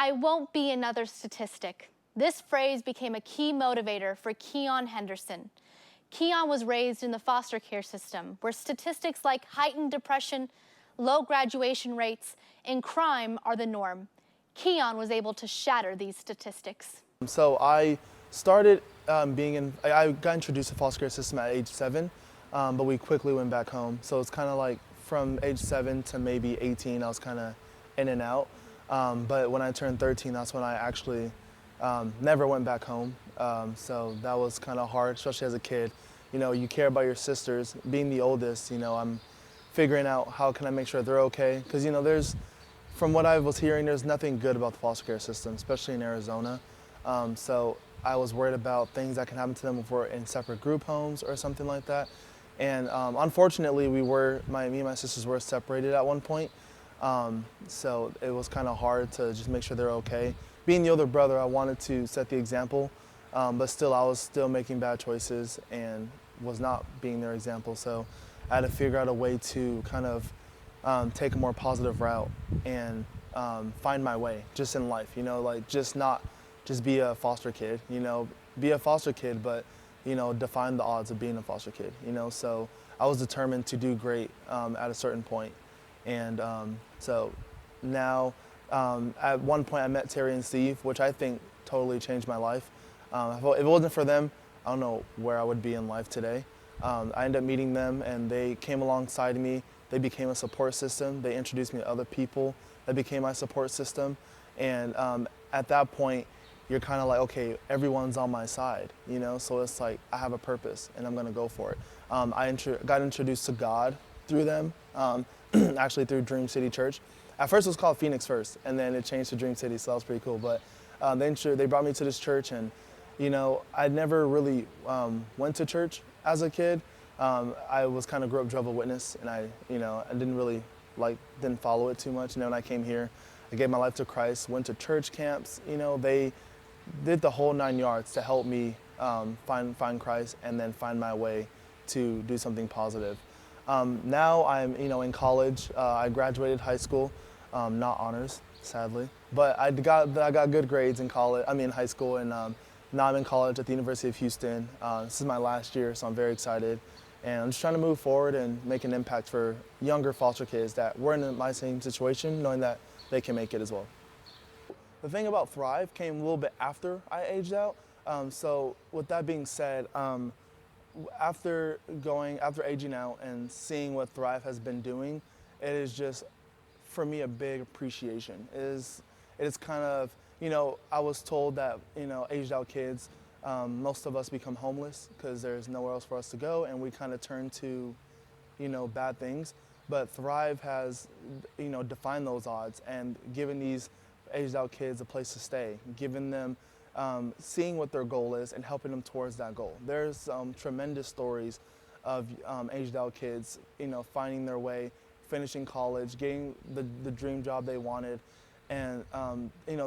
I won't be another statistic. This phrase became a key motivator for Keyon Henderson. Keyon was raised in the foster care system, where statistics like heightened depression, low graduation rates, and crime are the norm. Keyon was able to shatter these statistics. So I started I got introduced to the foster care system at age 7, but we quickly went back home. So it's kind of like from age 7 to maybe 18, I was kind of in and out. But when I turned 13, that's when I actually never went back home. So that was kind of hard, especially as a kid. You know, you care about your sisters. Being the oldest, you know, I'm figuring out how can I make sure they're okay. Because, you know, from what I was hearing, there's nothing good about the foster care system, especially in Arizona. So I was worried about things that can happen to them if we're in separate group homes or something like that. And unfortunately, me and my sisters were separated at one point. So it was kind of hard to just make sure they're okay. Being the older brother, I wanted to set the example, but still I was still making bad choices and was not being their example. So I had to figure out a way to kind of take a more positive route and find my way just in life, you know, like just be a foster kid, you know, be a foster kid, but, you know, define the odds of being a foster kid, you know. So I was determined to do great at a certain point. And so now, at one point I met Terry and Steve, which I think totally changed my life. If it wasn't for them, I don't know where I would be in life today. I ended up meeting them and they came alongside me. They became a support system. They introduced me to other people that became my support system. And at that point, you're kind of like, okay, everyone's on my side, you know? So it's like, I have a purpose and I'm gonna go for it. I got introduced to God through them, actually through Dream City Church. At first it was called Phoenix First, and then it changed to Dream City, so that was pretty cool. But they brought me to this church, and you know, I never really went to church as a kid. I was kind of grew up Jehovah's Witness, and I didn't really didn't follow it too much. And then when I came here, I gave my life to Christ, went to church camps. You know, they did the whole 9 yards to help me find Christ and then find my way to do something positive. Now I'm in college. I graduated high school, not honors, sadly, but I got good grades in college. In high school, and now I'm in college at the University of Houston. This is my last year, so I'm very excited. And I'm just trying to move forward and make an impact for younger foster kids that were in my same situation, knowing that they can make it as well. The thing about Thrive came a little bit after I aged out. So with that being said, after aging out and seeing what Thrive has been doing, it is just, for me, a big appreciation. It is kind of, I was told that, aged out kids, most of us become homeless because there's nowhere else for us to go, and we kind of turn to, bad things. But Thrive has, defined those odds and given these aged out kids a place to stay, giving them, seeing what their goal is and helping them towards that goal. There's tremendous stories of aged out kids, finding their way, finishing college, getting the dream job they wanted. And,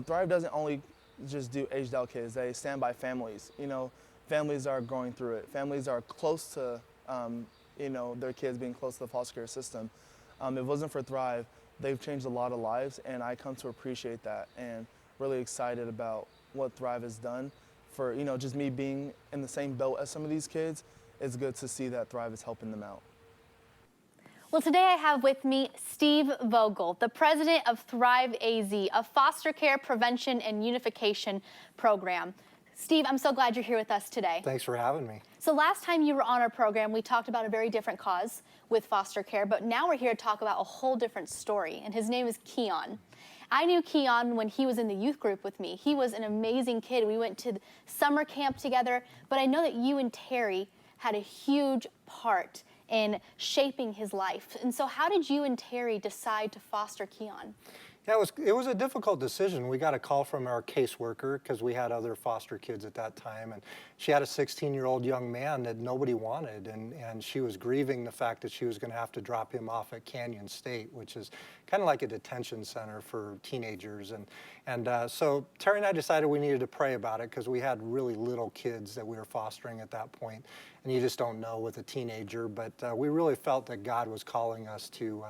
Thrive doesn't only just do aged out kids. They stand by families. Families are going through it. Families are close to, their kids being close to the foster care system. If it wasn't for Thrive, they've changed a lot of lives, and I come to appreciate that and really excited about what Thrive has done. For just me being in the same boat as some of these kids, it's good to see that Thrive is helping them out. Well, today I have with me Steve Vogel, the president of Thrive AZ, a foster care prevention and unification program. Steve, I'm so glad you're here with us today. Thanks for having me. So last time you were on our program, we talked about a very different cause with foster care, but now we're here to talk about a whole different story, and his name is Keyon. I knew Keyon when he was in the youth group with me. He was an amazing kid. We went to summer camp together, but I know that you and Terry had a huge part in shaping his life. And so how did you and Terry decide to foster Keyon? Yeah, it was a difficult decision. We got a call from our caseworker because we had other foster kids at that time, and she had a 16-year-old young man that nobody wanted, and she was grieving the fact that she was going to have to drop him off at Keyon State, which is kind of like a detention center for teenagers. So Terry and I decided we needed to pray about it because we had really little kids that we were fostering at that point, and you just don't know with a teenager. But we really felt that God was calling us to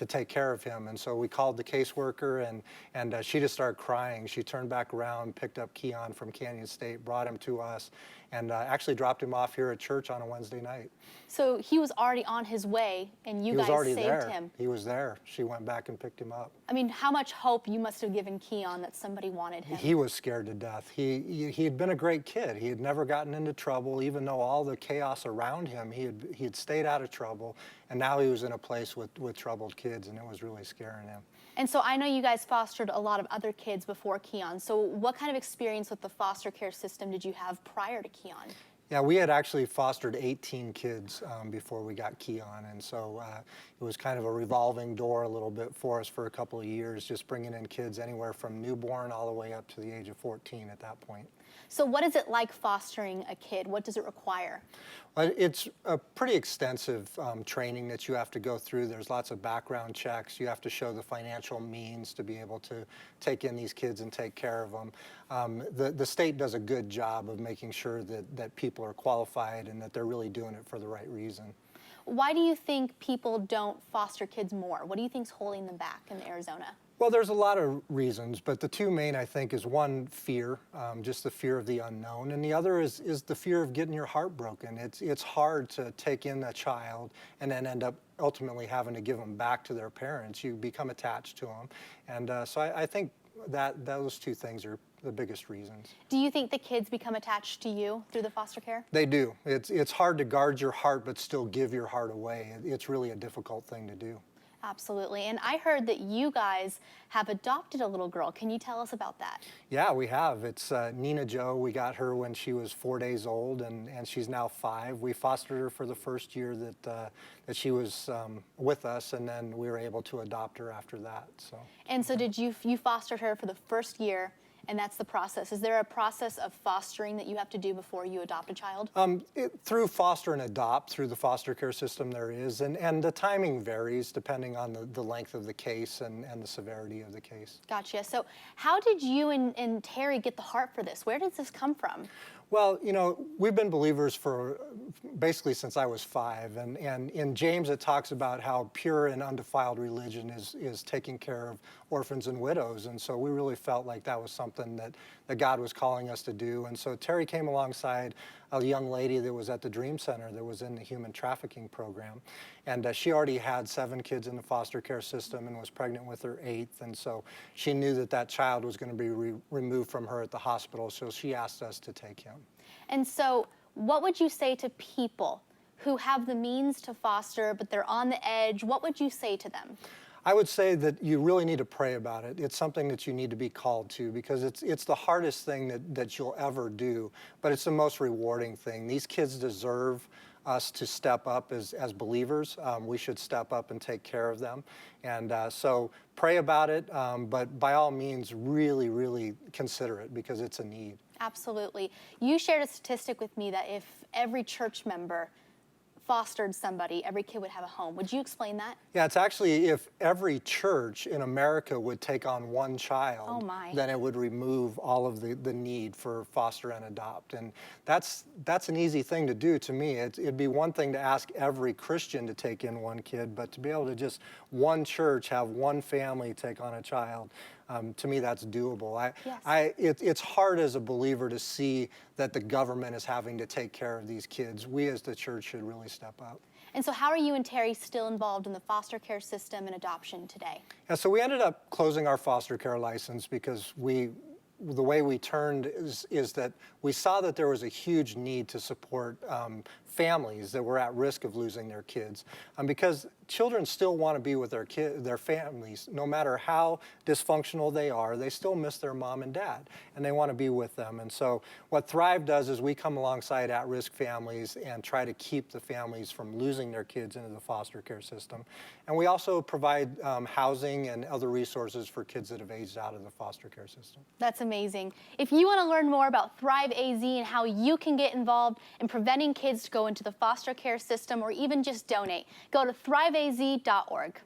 take care of him. And so we called the caseworker, and she just started crying. She turned back around, picked up Keyon from Keyon State, brought him to us, and actually dropped him off here at church on a Wednesday night. So he was already on his way, and you guys saved him. He was there. She went back and picked him up. I mean, how much hope you must have given Keyon that somebody wanted him. He was scared to death. He had been a great kid. He had never gotten into trouble, even though all the chaos around him, he had stayed out of trouble, and now he was in a place with troubled kids, and it was really scaring him. And so I know you guys fostered a lot of other kids before Keyon. So what kind of experience with the foster care system did you have prior to Keyon? Yeah, we had actually fostered 18 kids before we got Keyon, and so it was kind of a revolving door a little bit for us for a couple of years, just bringing in kids anywhere from newborn all the way up to the age of 14 at that point. So what is it like fostering a kid? What does it require? It's a pretty extensive training that you have to go through. There's lots of background checks. You have to show the financial means to be able to take in these kids and take care of them. The state does a good job of making sure that people are qualified and that they're really doing it for the right reason. Why do you think people don't foster kids more? What do you think's holding them back in Arizona? Well, there's a lot of reasons, but the two main, I think, is one, fear, just the fear of the unknown, and the other is the fear of getting your heart broken. It's hard to take in a child and then end up ultimately having to give them back to their parents. You become attached to them, and so I think that those two things are the biggest reasons. Do you think the kids become attached to you through the foster care? They do. It's hard to guard your heart but still give your heart away. It's really a difficult thing to do. Absolutely. And I heard that you guys have adopted a little girl. Can you tell us about that? Yeah, we have. It's Nina Jo. We got her when she was 4 days old, and she's now 5. We fostered her for the first year that she was with us, and then we were able to adopt her after that. And so did you fostered her for the first year, and that's the process. Is there a process of fostering that you have to do before you adopt a child? Through foster and adopt, through the foster care system there is, and the timing varies depending on the length of the case and the severity of the case. Gotcha. So how did you and Terry get the heart for this? Where does this come from? Well, you know, we've been believers for basically since I was 5, and in James it talks about how pure and undefiled religion is taking care of orphans and widows, and so we really felt like that was something that God was calling us to do. And so Terry came alongside a young lady that was at the Dream Center that was in the human trafficking program, and she already had 7 kids in the foster care system and was pregnant with her 8th, and so she knew that child was going to be removed from her at the hospital, so she asked us to take him. And so what would you say to people who have the means to foster but they're on the edge? What would you say to them? I would say that you really need to pray about it. It's something that you need to be called to because it's the hardest thing that you'll ever do, but it's the most rewarding thing. These kids deserve us to step up as believers. We should step up and take care of them. And so pray about it, but by all means, really, really consider it because it's a need. Absolutely. You shared a statistic with me that if every church member fostered somebody, every kid would have a home. Would you explain that? Yeah, it's actually if every church in America would take on one child, oh my, then it would remove all of the need for foster and adopt. And that's an easy thing to do to me. It'd be one thing to ask every Christian to take in one kid, but to be able to just one church have one family take on a child, to me that's doable. Yes. It's hard as a believer to see that the government is having to take care of these kids. We as the church should really step up. And so how are you and Terry still involved in the foster care system and adoption today? Yeah, so we ended up closing our foster care license because the way we turned is that we saw that there was a huge need to support families that were at risk of losing their kids, because children still want to be with their families, no matter how dysfunctional they are. They still miss their mom and dad, and they want to be with them. And so what Thrive does is we come alongside at-risk families and try to keep the families from losing their kids into the foster care system. And we also provide housing and other resources for kids that have aged out of the foster care system. That's amazing. amazing. If you want to learn more about Thrive AZ and how you can get involved in preventing kids to go into the foster care system or even just donate, go to thriveaz.org.